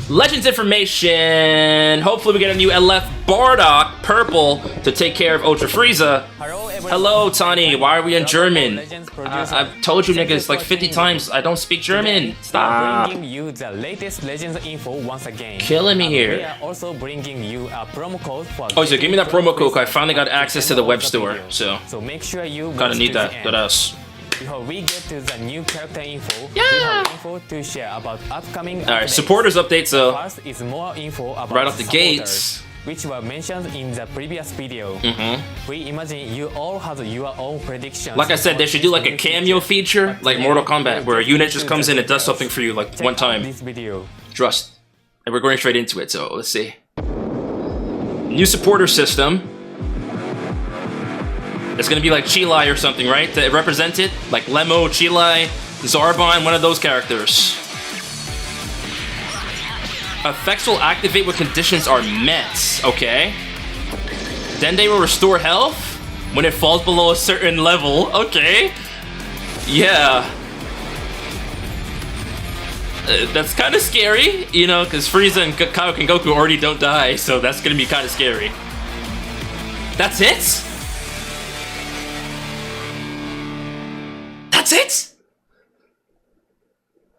Legends information. Hopefully we get a new LF Bardock purple to take care of Ultra Frieza. Hello, Tani. Why are we in German? I've told you niggas like 50 times I don't speak German. Stop. Bringing you the latest Legends info once again. Killing me here. We are also bringing you a promo code for. Oh, so give me that promo code. I finally got access to the web store. So make sure you gotta need that. That us. Before we get to the new character info, yeah. we have info to share about upcoming. Alright, supporters update. So first is more info about right off the gates, which were mentioned in the previous video. We imagine you all have your own predictions. Like I said, they should do like a cameo feature, like Mortal Kombat, where a unit just comes in and does something for you like one time. This video. Trust. And we're going straight into it, so let's see. New supporter system. It's gonna be like Chilai or something, right? To represent it? Like Lemo, Chilai, Zarbon, one of those characters. Effects will activate when conditions are met. Okay. Dende will restore health when it falls below a certain level. Okay. Yeah. That's kind of scary, you know, because Frieza and Kaioken and Goku already don't die, so that's gonna be kind of scary. That's it? That's it?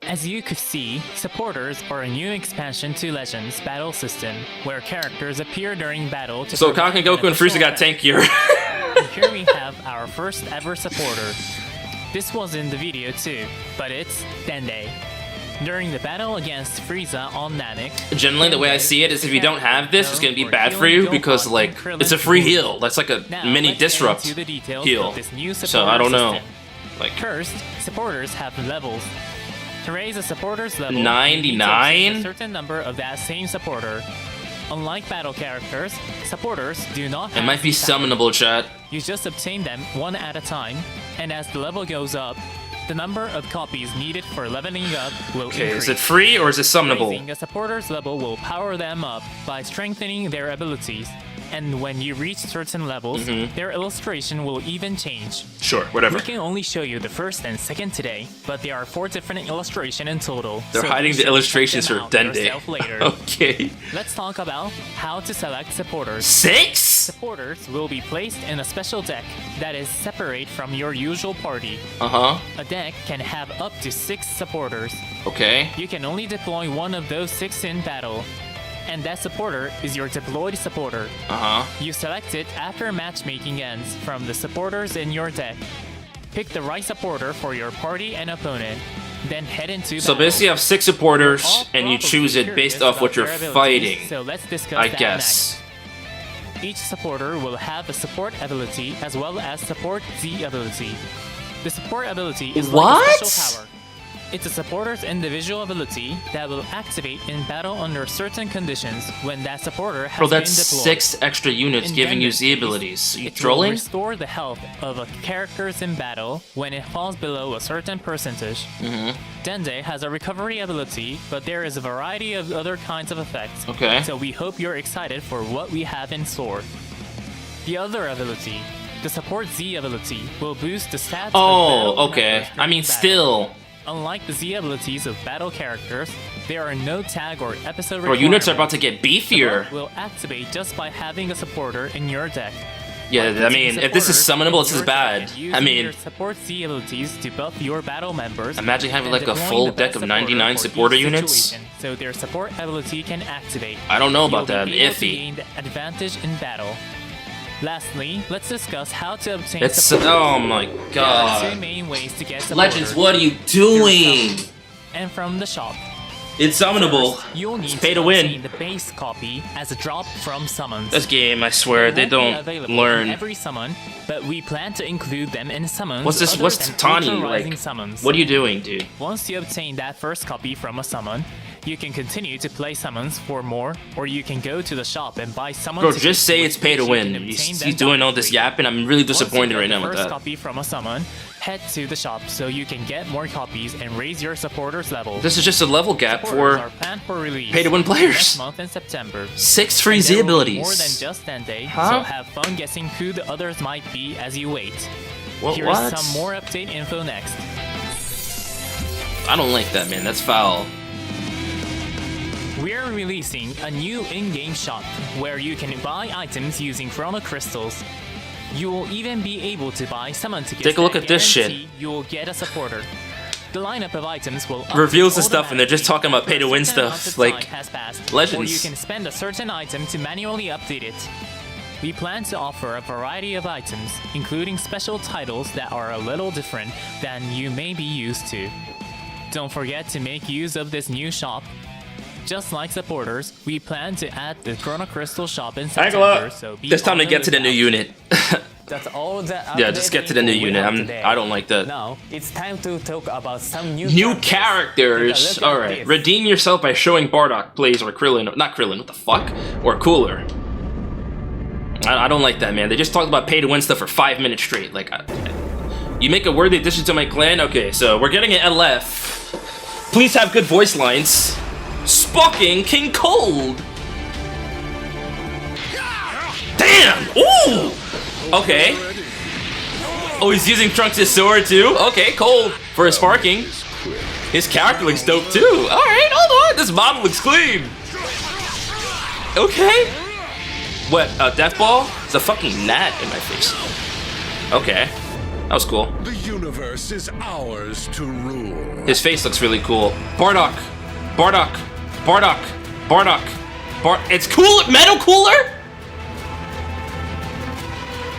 As you could see, supporters are a new expansion to Legends battle system, where characters appear during battle to so Kaioken, Goku, and Frieza got tankier. And here we have our first ever supporter. This was in the video too, but it's Dende. During the battle against Frieza on Namek, generally the way I see it is if you don't have this, it's gonna be bad for you because like it's a free heal. That's like a mini disrupt heal. So I don't know. Like first, supporters have levels. To raise a supporter's level, 99? a certain number of that same supporter. Unlike battle characters, supporters do not have it might be summonable, chat. You just obtain them one at a time, and as the level goes up, the number of copies needed for leveling up will increase. Is it free or is it summonable? Raising a supporter's level will power them up by strengthening their abilities. And when you reach certain levels, their illustration will even change. Sure, whatever. We can only show you the first and second today, but there are 4 different illustrations in total. They're hiding the illustrations for Dende. Later. Okay. Let's talk about how to select supporters. 6? Supporters will be placed in a special deck that is separate from your usual party. A deck can have up to 6 supporters. Okay. You can only deploy one of those 6 in battle. And that supporter is your deployed supporter. You select it after matchmaking ends from the supporters in your deck. Pick the right supporter for your party and opponent, then head into battle. So basically you have 6 supporters, and you choose it based off what you're fighting. So let's discuss I that guess. next. Each supporter will have a support ability as well as support Z ability. The support ability is like a special power. It's a supporter's individual ability that will activate in battle under certain conditions when that supporter has been deployed. Bro, that's 6 extra units giving you Z abilities. Are you trolling? It will restore the health of a characters in battle when it falls below a certain percentage. Dende has a recovery ability, but there is a variety of other kinds of effects. Okay. So we hope you're excited for what we have in store. The other ability, the support Z ability, will boost the stats of battle okay. I mean, battle. still. Unlike the Z abilities of battle characters, there are no tag or episode Bro, units are about to get beefier. Will activate just by having a supporter in your deck. Yeah, I mean, if this is summonable, this is bad. I mean, your support Z abilities to buff your battle members. Imagine having like a full deck of 99 supporter units. So their support ability can activate. I don't know about that. I'm iffy. Gain advantage in battle. Lastly, let's discuss how to obtain support. Oh my god. There are 2 main ways to get support. Legends, what are you doing? And from the shop. It's summonable. First, you'll need it's pay to win. The base copy as a drop from summons. This game, I swear, they don't learn. Every summon, but we plan to include them in summons. What's this? What's Tani like? Summons. What are you doing, dude? Once you obtain that first copy from a summon, you can continue to play summons for more, or you can go to the shop and buy summons. Bro, just say it's pay to win. He's doing all this yapping. I'm really disappointed right now with that. First copy from a summon, head to the shop so you can get more copies and raise your supporters level. This is just a level gap for pay to win players. Next month in September. 6 free Z abilities. More than just Dende, so have fun guessing who the others might be as you wait. Here's some more update info next. I don't like that, man. That's foul. we're releasing a new in-game shop where you can buy items using chrono crystals. You will even be able to buy summon tickets. Take a look that at this shit. guarantee You will get a supporter. The lineup of items will Reveals and stuff, and they're just talking about pay to win certain amount stuff, of like time has passed, Legends. Or you can spend a certain item to manually update it. We plan to offer a variety of items, including special titles that are a little different than you may be used to. Don't forget to make use of this new shop. Just like supporters, we plan to add the Chrono Crystal shop in September, so be It's time on to the get to the new lookout. unit. That's all the Yeah, just get to the new updated info unit. we have today. I don't like that. Now it's time to talk about some new New Take characters. a look at Alright. this. Redeem yourself by showing Bardock plays or Krillin. Not Krillin, what the fuck? Or Cooler. I don't like that, man. They just talked about pay to win stuff for 5 minutes straight. Like, you make a worthy addition to my clan? Okay, so we're getting an LF. Please have good voice lines. Spocking King Cold. Damn! Ooh! Okay. Oh, he's using Trunks' sword too? Okay, cool. For his sparking. His character looks dope too. Alright, hold on. This model looks clean. Okay. What, a death ball? It's a fucking gnat in my face. Okay. That was cool. The universe is ours to rule. His face looks really cool. Bardock. Bardock. Bardock. Bardock. It's cool. Metal Cooler?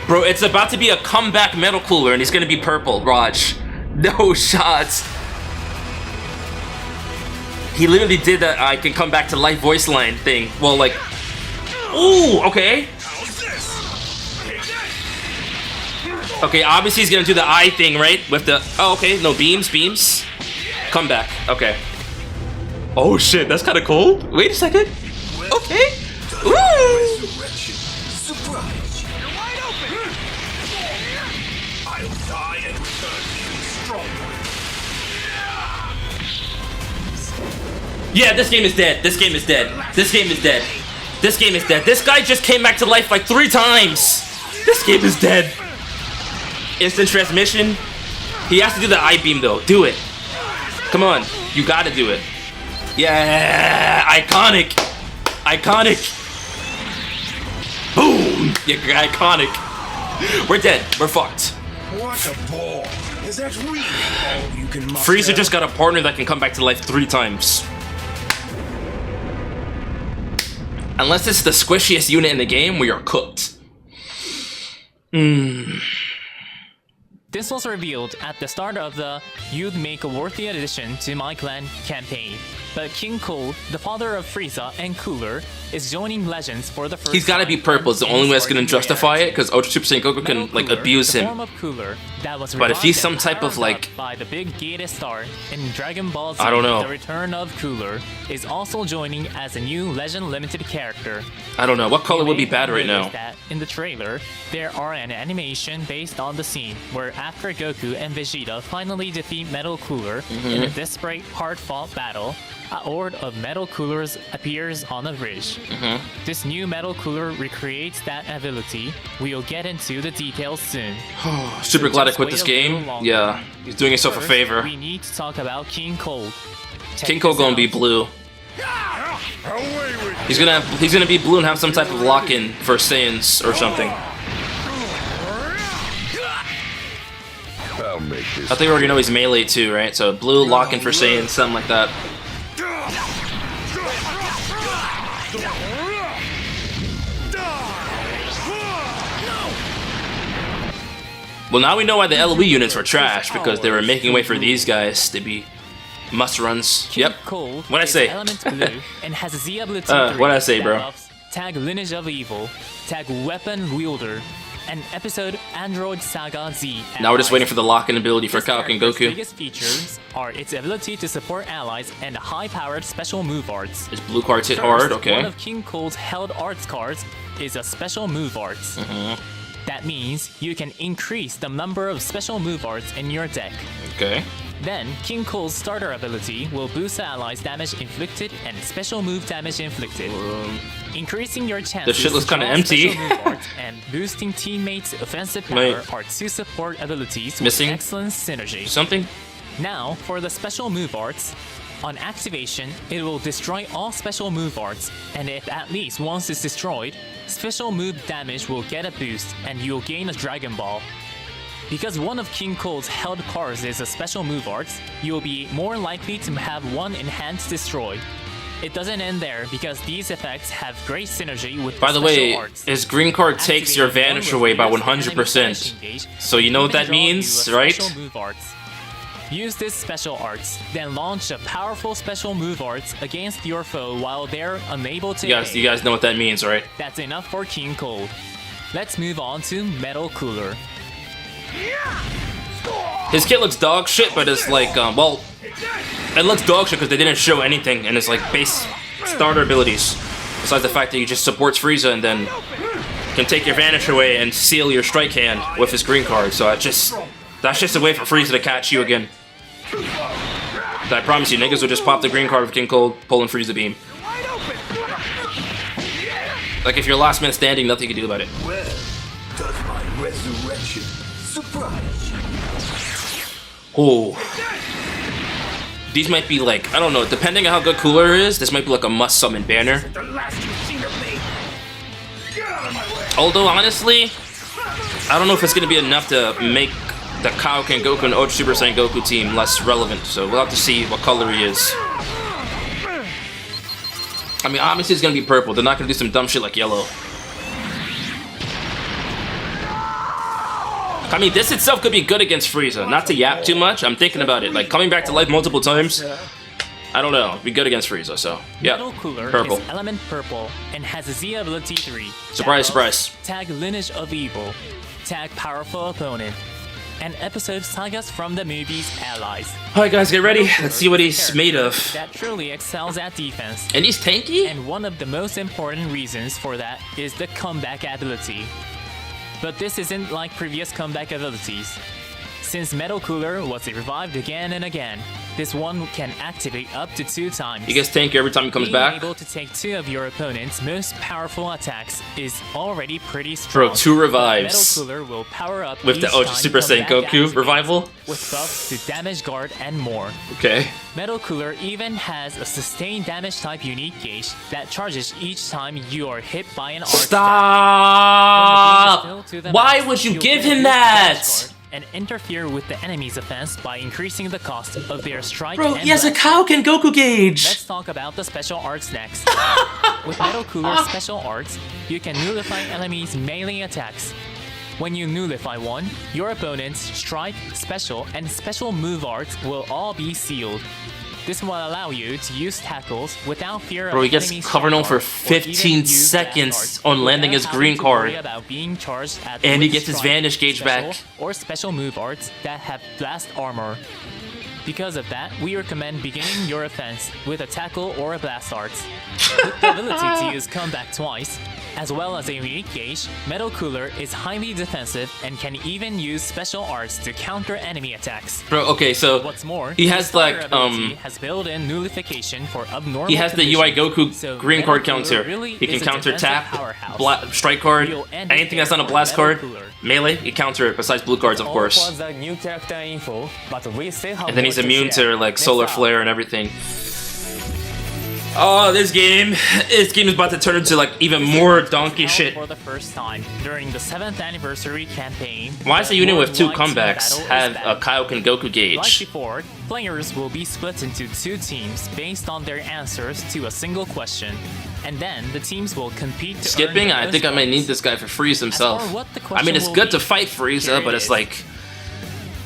Bro, it's about to be a comeback Metal Cooler and he's gonna be purple. Raj. No shots. He literally did that I can come back to life voice line thing. Well, like... Ooh, okay. Okay, obviously he's gonna do the eye thing, right? With the... Oh, okay. No, beams. Come back. Okay. Oh, shit. That's kind of cold. Wait a second. Okay. Ooh. Yeah, this game is dead. This game is dead. This game is dead. This game is dead. This guy just came back to life like 3 times. This game is dead. Instant transmission. He has to do the eye beam though. Do it. Come on. You gotta do it. Yeah. Iconic. Iconic. Boom. You're iconic. We're dead. We're fucked. What a ball. Is that really all you can muster? Frieza just got a partner that can come back to life 3 times. Unless it's the squishiest unit in the game, we are cooked. This was revealed at the start of the You'd Make a Worthy Addition to My Clan campaign. But King Cold, the father of Frieza and Cooler, is joining Legends for the first He's gotta time be purple. It's the only way it's gonna justify it, because Ultra Super Saiyan Goku can, like, abuse the him. form of Cooler that was But if he's revived some and type of, powered like... up by the big Gogeta star in Dragon Ball Z, I don't know. The Return of Cooler is also joining as a new Legend Limited character. I don't know. What color would be bad right Notice now? that in the trailer, there are an animation based on the scene where after Goku and Vegeta finally defeat Metal Cooler in a desperate, hard-fought battle, a horde of Metal Coolers appears on the bridge. This new Metal Cooler recreates that ability. We'll get into the details soon. Super glad I Just quit wait this a game. little longer. Yeah, he's doing himself a First, favor. we need to talk about King Cold. Check King Cold this gonna be out. blue. Away with He's gonna be blue and have some type of lock-in for Saiyans or something. I'll make this. I think we already know he's melee too, right? So blue lock-in for Saiyans, something like that. Well, now we know why the LOE units were trash, because they were making way for these guys to be must-runs. King Yep. Cold What'd I is say? Element blue and has a Z ability What'd I say, that bro? buffs Tag Lineage of Evil, Tag Weapon Wielder, and episode Android Saga Z. Now we're just waiting for the lock-in ability for This Kauk and character's Goku. biggest features are its ability to support allies and high-powered special move arts. His blue cards hit hard, First, okay. One of King Cold's held arts cards is a special move arts. That means you can increase the number of special move arts in your deck. Okay. Then, King Cole's starter ability will boost allies' damage inflicted and special move damage inflicted, increasing your chances shit looks to kinda draw empty. special move arts and boosting teammates' offensive power Wait. are two support abilities Missing? with excellent synergy. Something? Now, for the special move arts, On activation, it will destroy all special move arts, and if at least once is destroyed, special move damage will get a boost and you'll gain a Dragon Ball. Because one of King Cold's held cards is a special move arts, you will be more likely to have one enhanced destroy. It doesn't end there because these effects have great synergy with By the special way, arts. his green card takes your vanish away by 100%. So you know what that means, right? Use this special arts, then launch a powerful special move arts against your foe while they're unable to You guys know what that means, right? That's enough for King Cold. Let's move on to Metal Cooler. His kit looks dog shit, but it's like, well, it looks dog shit because they didn't show anything in his like base starter abilities. Besides the fact that he just supports Frieza and then can take your vanish away and seal your strike hand with his green card. So that's just a way for Frieza to catch you again. I promise you, niggas will just pop the green card with King Cold, pulling Frieza beam. Like if you're last man standing, nothing you can do about it. Well, does my resurrection surprise you? Oh. These might be like, I don't know, depending on how good Cooler is, this might be like a must summon banner. The last you've seen of me. Get out of my way. Although honestly, I don't know if it's gonna be enough to make the Kaioken Goku and Ultra Super Saiyan Goku team less relevant, so we'll have to see what color he is. I mean, obviously it's gonna be purple. They're not gonna do some dumb shit like yellow. I mean, this itself could be good against Frieza. Not to yap too much, I'm thinking about it. Like, coming back to life multiple times, I don't know. Be good against Frieza, so, yeah. Metal Cooler Purple. is element purple and has a Z ability 3. Surprise, surprise. Tag Lineage of Evil. Tag Powerful Opponent. And episode sagas from the movie's Allies. Alright guys, get ready. Let's see what he's made of. That truly excels at defense. And he's tanky? And one of the most important reasons for that is the comeback ability. But this isn't like previous comeback abilities. Since Metal Cooler was revived again and again, this one can activate up to 2 times. He gets tanky every time he comes Being back. able to take 2 of your opponent's most powerful attacks is already pretty strong. Bro, 2 revives. Metal Cooler will power up With the each Ultra time Super Saiyan comeback Goku activates, revival. with buffs to damage guard and more. Okay. Metal Cooler even has a sustained damage type unique gauge that charges each time you are hit by an arc staff. Stop! When the gauge is filled to the Why max, would you you'll give get him this that? damage guard and interfere with the enemy's offense by increasing the cost of their strike Bro, and he has a blast. Kaioken Goku gauge! Let's talk about the special arts next. With Metal Cooler's special arts, you can nullify enemies' melee attacks. When you nullify one, your opponent's strike, special, and special move arts will all be sealed. This will allow you to use tackles without fear Bro, of he gets enemy covered on for strike guard, or even 15 use seconds blast on guards landing his without green having to worry card. about being charged at And he with gets his strike, vanish gauge special, back. or special move arts that have blast armor. Because of that, we recommend beginning your offense with a tackle or a blast arts. With the ability to use comeback twice, as well as a unique gauge, Metal Cooler is highly defensive and can even use special arts to counter enemy attacks. Bro, okay, so What's more, he his has starter like, ability has built-in nullification for abnormal he has the UI Goku conditions, so green Metal card Cooler counter. really He can is a counter defensive tap, powerhouse. strike card, You'll end anything it that's not a there blast for card, Metal Cooler. melee, he counter it besides blue cards, of All course. for the new character info, but we still have And then more he's immune share. to like Next solar up, flare and everything. Oh, this game is about to turn into like even more donkey Held shit. For the first time during the 7th anniversary campaign. Why does the the unit with 2 worldwide team comebacks battle have is a back. Kaioken Goku Like gauge? before, players will be split into 2 teams based on their answers to a single question, and then the teams will compete to Skipping? earn the I most think I might need points. this guy for Frieza himself. for what the I mean, it's question good will to be, fight here Frieza, but it it's is. like,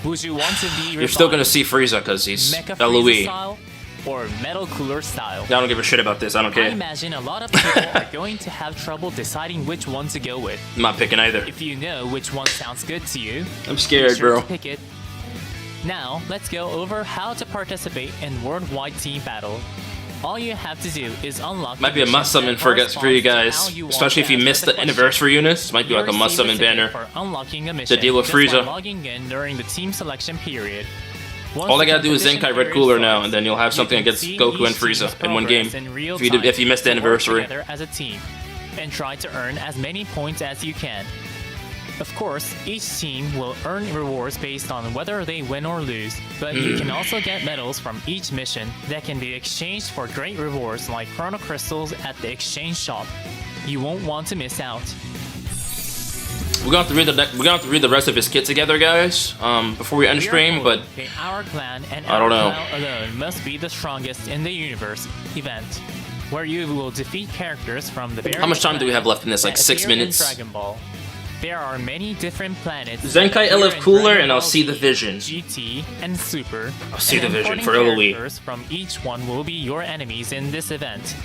Would you want to be you're still gonna revived see Frieza because he's Mecha a Frieza Louis. style or Metal Cooler style? I don't give a shit about this, I don't I care. imagine a lot of people are going to have trouble deciding which one to go with. I'm not picking either. If you know which one sounds good to you, I'm be scared, sure bro. to pick it. Now, let's go over how to participate in worldwide team battle. All you have to do is unlock. Might be a must summon for you guys, especially if you missed the anniversary units. Might be like a must summon banner. For unlocking a mission deal with just by Frieza. logging in during the team selection period. Once All I the gotta do is competition Zenkai Red period Cooler now, starts, and then you'll have you something can against see Goku and each Frieza team's in one game. progress in real If you missed the time to work anniversary. together as a team and try to earn as many points as you can. Of course, each team will earn rewards based on whether they win or lose, but you can also get medals from each mission that can be exchanged for great rewards like chrono crystals at the exchange shop. You won't want to miss out. We're gonna have to read the rest of his kit together, guys. Before we end stream, but our clan and I don't know. Our clan alone must be the strongest in the universe event, where you will defeat characters from the. How much time do we have left in this? Like 6 minutes. Dragon Ball. There are many different planets. Zenkai LF Cooler, and I'll see the vision. GT and Super. I'll see the vision important for LOE. characters from each one will be your enemies in this event.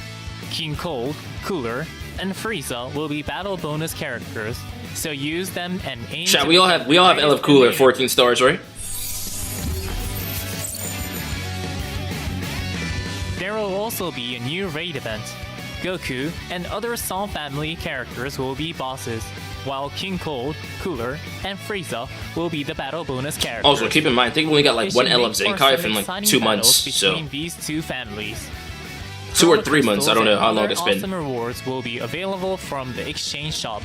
King Cold, Cooler, and Frieza will be battle bonus characters, so use them and aim. Chat, we all have LF Cooler, 14 stars, right? There will also be a new raid event. Goku and other Cell family characters will be bosses, while King Cold, Cooler, and Frieza will be the battle bonus characters. Also, keep in mind, I think we only got like one LF Zenkai in like exciting 2 months, battles so between these two families. 2 or 3 months. I don't know how long it's been. Awesome rewards will be available from the exchange shop.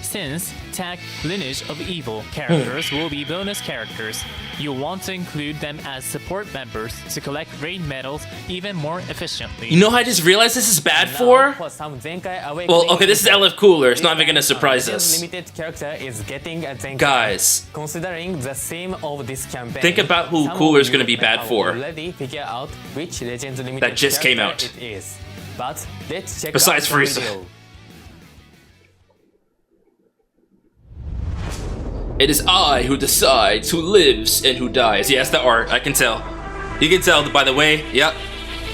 Since tag Lineage of Evil characters will be bonus characters, you'll want to include them as support members to collect raid medals even more efficiently. You know how I just realized this is bad for? Well, okay, this is LF Cooler. It's not even gonna surprise us. Limited character is getting a Zenkai. Guys, Considering the theme of this campaign, think about who some Cooler is of gonna you be bad may for. already figure out which Legends Limited That just came character out. it is. But let's check Besides out the Frieza. video. it is I who decides who lives and who dies. Yes, the art. I can tell. You can tell by the way. Yep.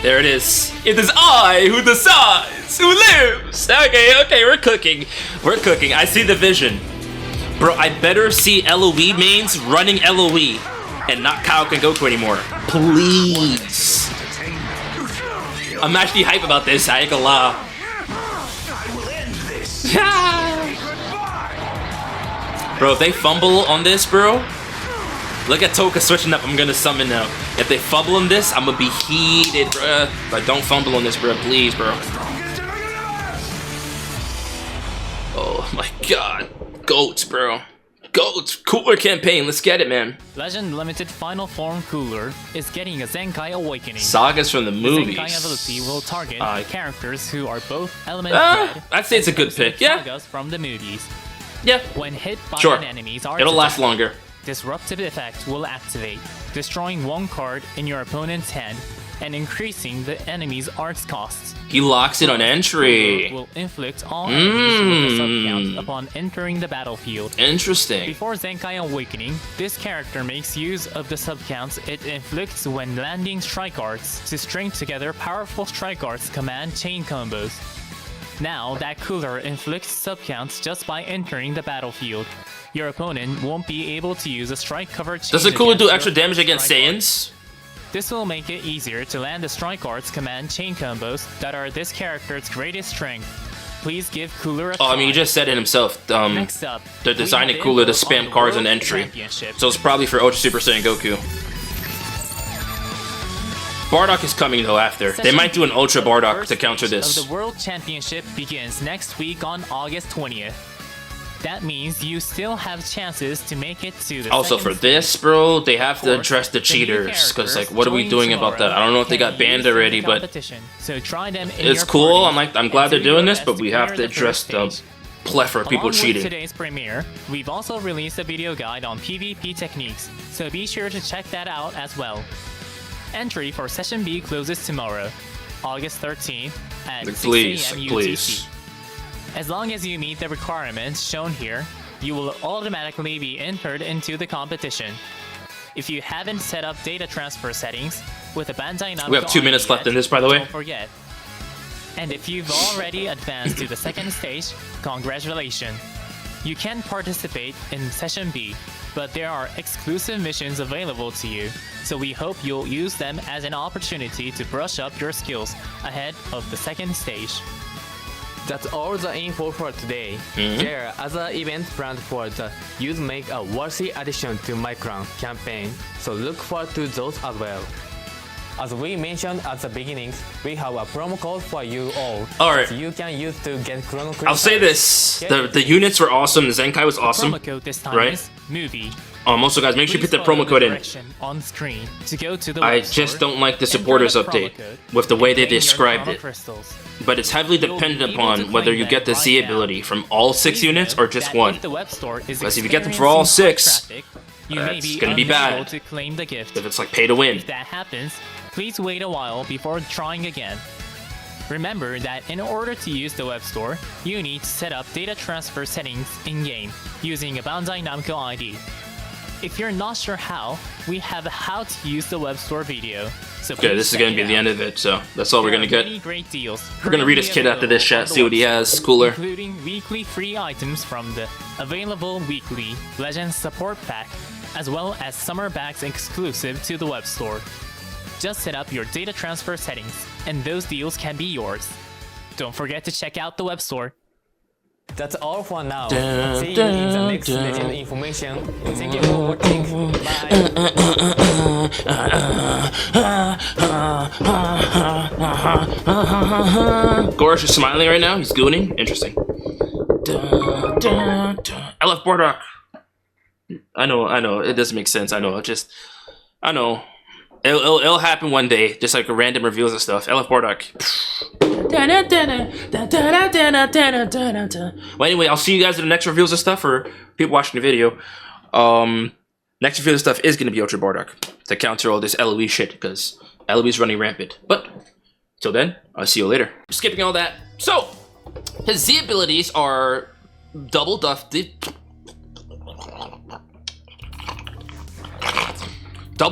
There it is. It is I who decides who lives. Okay, we're cooking. We're cooking. I see the vision. Bro, I better see LOE mains running LOE and not Kaioken Goku anymore. Please. I'm actually hype about this. I ain't gonna lie. I will end this. Bro, if they fumble on this, bro, look at Toka switching up. I'm gonna summon now. If they fumble on this, I'm gonna be heated, bro. Like, don't fumble on this, bro. Please, bro. Oh my god. Goats, bro. Goats. Cooler campaign. Let's get it, man. Legend Limited Final Form Cooler is getting a Zenkai Awakening. Sagas from the The movies. Zenkai ability will target characters who are both element Ah, red I'd say it's a good as opposed pick, to yeah. Sagas from the movies. Yeah. When hit by Sure. an enemy's art It'll last attack, longer. Disruptive effect will activate, destroying one card in your opponent's hand and increasing the enemy's arts costs. He locks it on entry. Will inflict all enemies with a sub-count upon entering the battlefield. Interesting. Before Zenkai Awakening, this character makes use of the sub-counts it inflicts when landing strike arts to string together powerful strike arts command chain combos. Now, that Cooler inflicts sub-counts just by entering the battlefield. Your opponent won't be able to use a strike cover chain. Does the Cooler do against extra your damage against strike arts. Saiyans? This will make it easier to land the strike arts command chain combos that are this character's greatest strength. Please give Cooler a Oh, I mean, he try. just said it himself. Next up, They're we designing have Cooler to info on spam the cards on World entry. Championship. So it's probably for Ultra Super Saiyan Goku. Bardock is coming though after. They might do an Ultra Bardock First to counter stage this. Of the World Championship begins next week on August 20th. That means you still have chances to make it to the Also second for this, bro, they have to course, address the new cheaters. Cause like, characters what are we joining doing about that? I don't know if they tomorrow got can banned use in the already, but competition. So try them in it's your cool. party I'm glad and they're do your doing this, best but we have clear to the address first the stage. plethora of people Along cheating. with today's premiere, we've also released a video guide on PvP techniques, so be sure to check that out as well. Entry for Session B closes tomorrow, August 13th at 6 Please, a.m. please. UTC. As long as you meet the requirements shown here, you will automatically be entered into the competition. If you haven't set up data transfer settings with a Bandai Namco We have 2 minutes left in this, by the way. don't forget. And if you've already advanced to the second stage, congratulations. You can participate in Session B, but there are exclusive missions available to you, so we hope you'll use them as an opportunity to brush up your skills ahead of the second stage. That's all the info for today. There are other events planned for the You'd Make a Worthy Addition to My Crown campaign, so look forward to those as well. As we mentioned at the beginning, we have a promo code for you all. Alright. that you can use to get Chrono Crystals. I'll say this: the units were awesome. The Zenkai was awesome. Promo code this time right? is movie. Also, guys, make sure you Please put that follow promo code in. direction on screen to go to the I web just store, don't like the enter supporters the promo update code, with the way and they claim your described Chrono it. Crystals. But it's heavily You'll be dependent able to upon whether claim you get the them Z right now. ability from all 6 Please units note or just that one. if the web store is Because if you get them for all experiencing 6, high traffic, you may that's be gonna be bad. unable to claim the gift. If it's like pay to win. If that happens, please wait a while before trying again. Remember that in order to use the web store, you need to set up data transfer settings in-game using a Bandai Namco ID. If you're not sure how, we have a how to use the web store video. So Okay, please this is check gonna it be the out. end of it, so that's all we're There gonna are get. many great deals We're gonna read his kid after this, chat, see what he has. Cooler. including weekly free items from the available weekly Legends support pack, as well as summer bags exclusive to the web store. Just set up your data transfer settings, and those deals can be yours. Don't forget to check out the web store. That's all for now. Dun, See you in the dun, next dun. Legend information. Thank you for watching. Bye. Gorish is smiling right now. He's gooning. Interesting. I love Bardock. I know. It doesn't make sense. I know. I know. It'll happen one day, just like random reveals and stuff. LF Bardock. Well, anyway, I'll see you guys in the next reveals and stuff for people watching the video. Next reveal stuff is going to be Ultra Bardock to counter all this LOE shit, because LOE's running rampant. But, till then, I'll see you later. Skipping all that. So, his Z abilities are double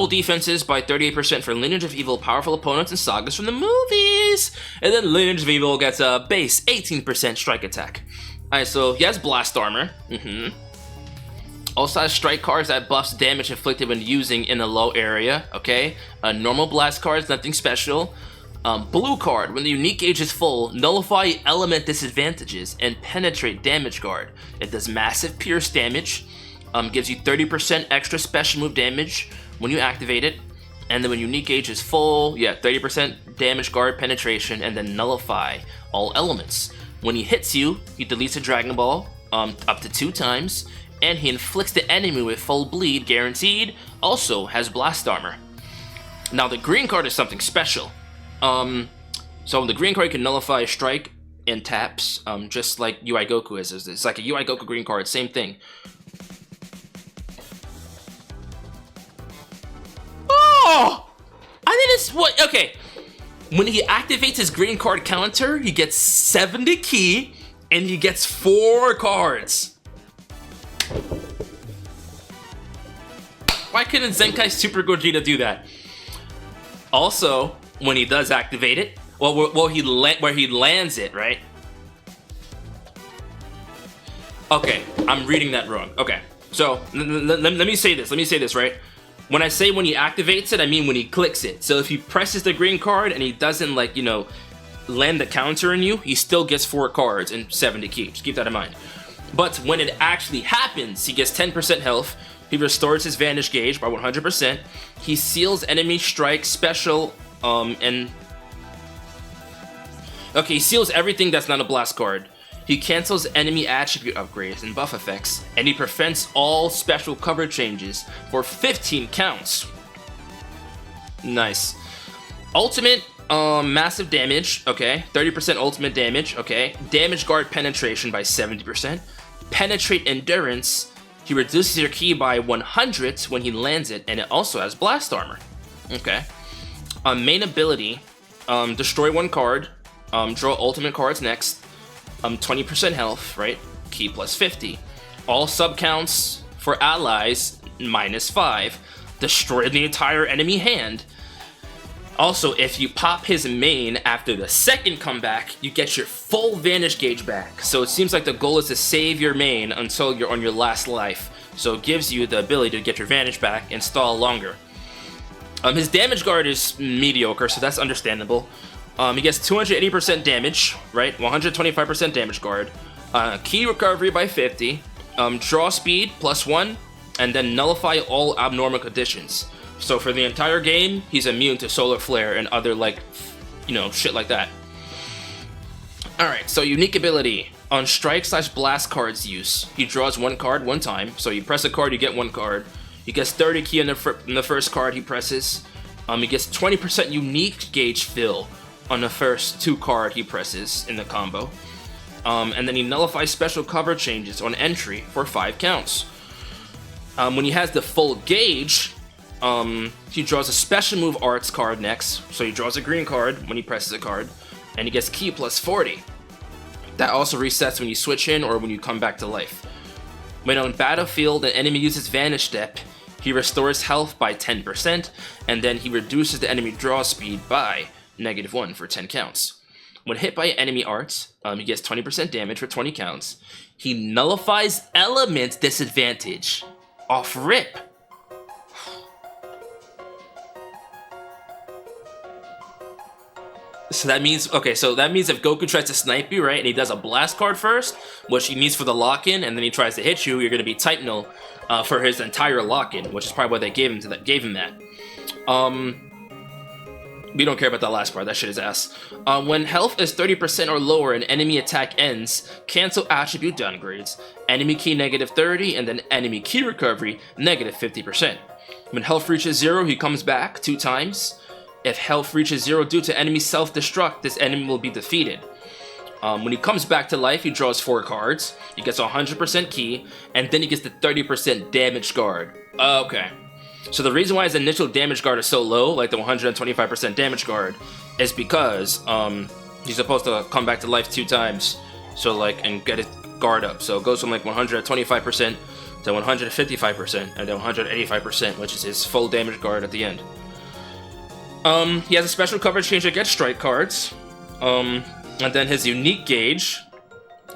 defenses by 38% for Lineage of Evil, powerful opponents, and sagas from the movies. And then Lineage of Evil gets a base 18% strike attack. Alright, so he has blast armor. Also has strike cards that buffs damage inflicted when using in a low area. Okay. Normal blast cards, nothing special. Blue card, when the unique gauge is full, nullify element disadvantages and penetrate damage guard. It does massive pierce damage. Gives you 30% extra special move damage when you activate it, and then when unique gauge is full, 30% damage guard penetration, and then nullify all elements. When he hits you, he deletes a Dragon Ball up to 2 times, and he inflicts the enemy with full bleed guaranteed. Also has blast armor. Now the green card is something special. So the green card can nullify strike and taps, just like UI Goku is. It's like a UI Goku green card, same thing. Oh! I think it's what, okay. When he activates his green card counter, he gets 70 ki, and he gets 4 cards. Why couldn't Zenkai Super Gogeta do that? Also, when he does activate it, where he lands it, right? Okay, I'm reading that wrong. Okay, so let me say this, right? When I say when he activates it, I mean when he clicks it. So if he presses the green card and he doesn't, like, you know, land the counter in you, he still gets 4 cards and 70 ki. Just keep that in mind. But when it actually happens, he gets 10% health. He restores his Vanish Gauge by 100%. He seals enemy strike special, and... Okay, he seals everything that's not a blast card. He cancels enemy attribute upgrades and buff effects, and he prevents all special cover changes for 15 counts. Nice. Ultimate, massive damage, okay. 30% ultimate damage, okay. Damage guard penetration by 70%. Penetrate endurance. He reduces your ki by 100 when he lands it, and it also has blast armor. Okay. Main ability, destroy 1 card, draw ultimate cards next. 20% health, right? Ki plus 50. All sub counts for allies, -5. Destroy the entire enemy hand. Also, if you pop his main after the second comeback, you get your full Vanish Gauge back. So it seems like the goal is to save your main until you're on your last life. So it gives you the ability to get your Vanish back and stall longer. His damage guard is mediocre, so that's understandable. He gets 280% damage, right? 125% damage guard. Ki recovery by 50. Draw speed +1. And then nullify all abnormal conditions. So for the entire game, he's immune to Solar Flare and other, like, you know, shit like that. Alright, so unique ability. On strike/blast cards use, he draws 1 card 1 time. So you press a card, you get 1 card. He gets 30 ki in the first card he presses. He gets 20% unique gauge fill on the first 2 card he presses in the combo. And then he nullifies special cover changes on entry for 5 counts. When he has the full gauge, he draws a special move arts card next. So he draws a green card when he presses a card, and he gets ki plus 40. That also resets when you switch in or when you come back to life. When on battlefield, an enemy uses Vanish Step, he restores health by 10%, and then he reduces the enemy draw speed by -1 for 10 counts. When hit by enemy arts, he gets 20% damage for 20 counts. He nullifies element disadvantage off rip. So that means, okay, so that means if Goku tries to snipe you, right, and he does a blast card first, which he needs for the lock-in, and then he tries to hit you, you're going to be type null for his entire lock-in, which is probably why they gave him that. We don't care about that last part, that shit is ass. When health is 30% or lower and enemy attack ends, cancel attribute downgrades, enemy ki -30, and then enemy ki recovery -50%. When health reaches 0, he comes back 2 times. If health reaches 0 due to enemy self-destruct, this enemy will be defeated. When he comes back to life, he draws 4 cards, he gets 100% ki, and then he gets the 30% damage guard. Okay. So the reason why his initial damage guard is so low, like the 125% damage guard, is because he's supposed to come back to life 2 times, so like, and get his guard up. So it goes from like 125% to 155%, and then 185%, which is his full damage guard at the end. He has a special coverage change that gets strike cards, and then his unique gauge,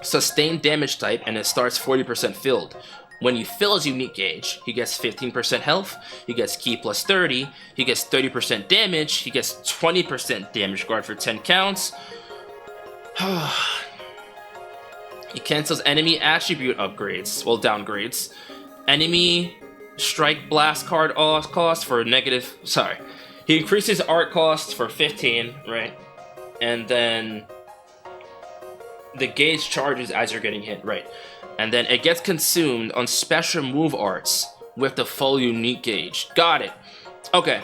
sustained damage type, and it starts 40% filled. When you fill his unique gauge, he gets 15% health, he gets ki plus 30, he gets 30% damage, he gets 20% damage guard for 10 counts. He cancels enemy attribute upgrades, well, downgrades. Enemy strike blast card cost for he increases art cost for 15, right? And then the gauge charges as you're getting hit, right? And then it gets consumed on special move arts with the full unique gauge. Got it. Okay.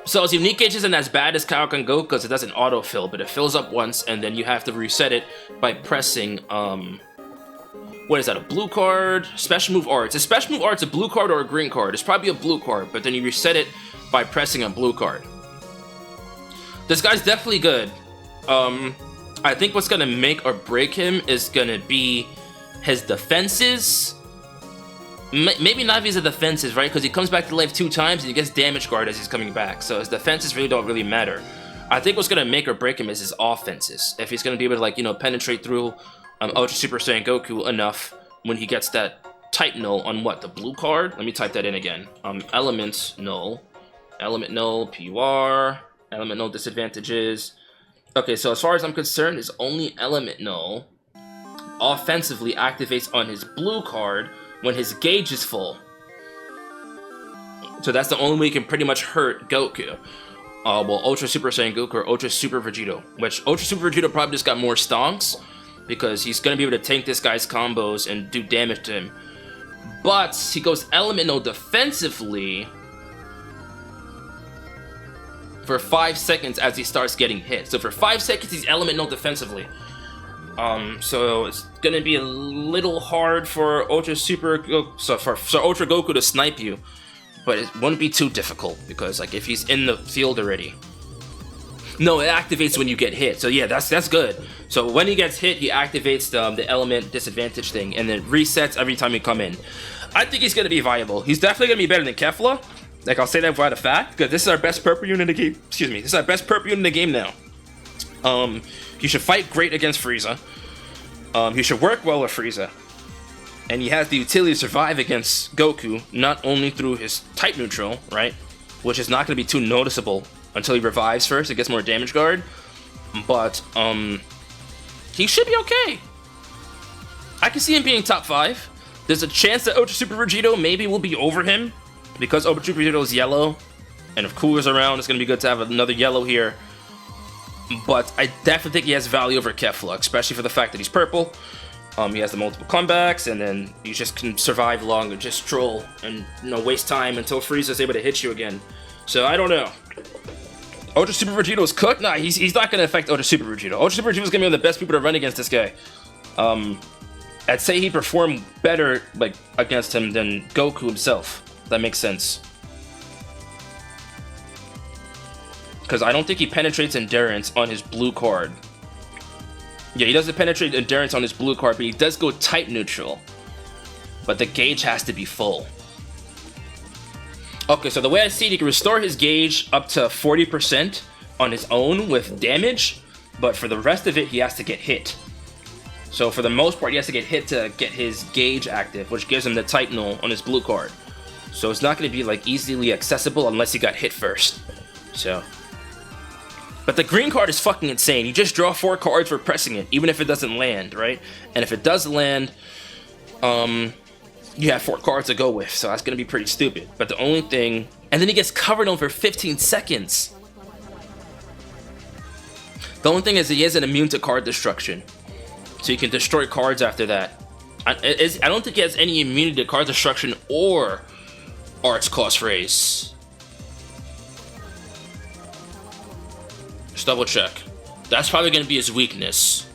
So his unique gauge isn't as bad as Kaioken Go because it doesn't autofill, but it fills up once and then you have to reset it by pressing, what is that, a blue card? Special move arts. A special move arts a blue card or a green card? It's probably a blue card, but then you reset it by pressing a blue card. This guy's definitely good. I think what's gonna make or break him is gonna be his defenses. Maybe not his defenses, right? Because he comes back to life 2 times and he gets damage guard as he's coming back. So his defenses really don't really matter. I think what's gonna make or break him is his offenses. If he's gonna be able to, like, you know, penetrate through Ultra Super Saiyan Goku enough when he gets that type null on what, the blue card? Let me type that in again. Element null, PUR, element null disadvantages. Okay, so as far as I'm concerned, his only element null offensively activates on his blue card when his gauge is full. So that's the only way you can pretty much hurt Goku. Well, Ultra Super Saiyan Goku or Ultra Super Vegito, which Ultra Super Vegito probably just got more stonks because he's going to be able to tank this guy's combos and do damage to him. But he goes element null defensively for 5 seconds as he starts getting hit. So for 5 seconds, he's element null defensively. So it's gonna be a little hard for Ultra Goku to snipe you, but it wouldn't be too difficult because, like, if he's in the field already. No, it activates when you get hit. So yeah, that's good. So when he gets hit, he activates the element disadvantage thing, and then resets every time you come in. I think he's gonna be viable. He's definitely gonna be better than Kefla. Like, I'll say that without a fact, because this is our best purple unit in the game. Excuse me, this is our best purple unit in the game now. He should fight great against Frieza. He should work well with Frieza. And he has the utility to survive against Goku, not only through his type neutral, right? Which is not going to be too noticeable until he revives first, it gets more damage guard. But, he should be okay. I can see him being top 5. There's a chance that Ultra Super Vegito maybe will be over him, because Ultra Super Vegito is yellow, And if Cooler's around, it's going to be good to have another yellow here. But I definitely think he has value over Kefla, especially for the fact that he's purple. He has the multiple comebacks, and then you just can survive long and just troll and waste time until Frieza's able to hit you again. So I don't know. Ultra Super Vegito is cooked? Nah, he's not going to affect Ultra Super Vegito. Ultra Super Vegito is going to be one of the best people to run against this guy. I'd say he performed better against him than Goku himself. That makes sense. Because I don't think he penetrates endurance on his blue card. Yeah, he doesn't penetrate endurance on his blue card, but he does go type neutral. But the gauge has to be full. Okay, so the way I see it, he can restore his gauge up to 40% on his own with damage, but for the rest of it, he has to get hit. So for the most part, he has to get hit to get his gauge active, which gives him the type null on his blue card. So it's not going to be easily accessible unless he got hit first. So... But the green card is fucking insane. You just draw 4 cards for pressing it, even if it doesn't land, right? And if it does land, you have 4 cards to go with, so that's gonna be pretty stupid. But the only thing... And then he gets covered on for 15 seconds. The only thing is he isn't immune to card destruction. So you can destroy cards after that. I don't think he has any immunity to card destruction or arts cost raise. Just double check. That's probably going to be his weakness,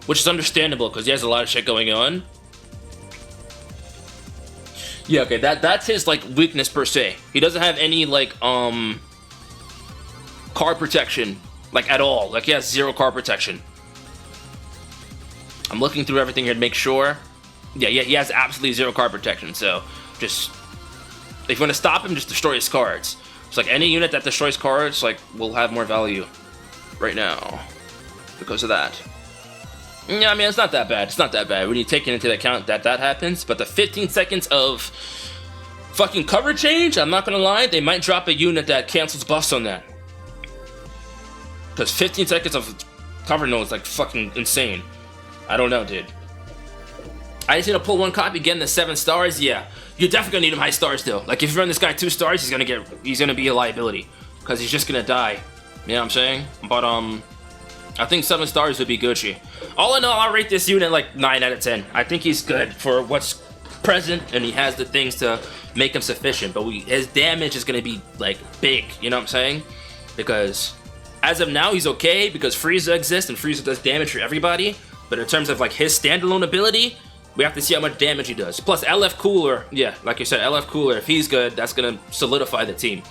which is understandable because he has a lot of shit going on. Yeah, okay, that's his weakness per se. He doesn't have any card protection at all. He has 0 card protection. I'm looking through everything here to make sure. Yeah, he has absolutely 0 card protection. So just if you want to stop him, just destroy his cards. It's any unit that destroys cards will have more value right now because of that. Yeah, I mean, it's not that bad. It's not that bad when you take into account that happens. But the 15 seconds of fucking cover change, I'm not gonna lie, they might drop a unit that cancels buffs on that. Because 15 seconds of cover null is fucking insane. I don't know, dude. I just need to pull 1 copy, get him to 7 stars. Yeah, you're definitely gonna need him high stars though. If you run this guy 2 stars, he's gonna be a liability because he's just gonna die. You know what I'm saying? But I think 7 stars would be Gucci. All in all, I'll rate this unit 9 out of 10. I think he's good for what's present, and he has the things to make him sufficient. But his damage is gonna be big. You know what I'm saying? Because as of now, he's okay because Frieza exists and Frieza does damage for everybody. But in terms of his standalone ability, we have to see how much damage he does. Plus LF Cooler, yeah, like you said, LF Cooler. If he's good, that's gonna solidify the team.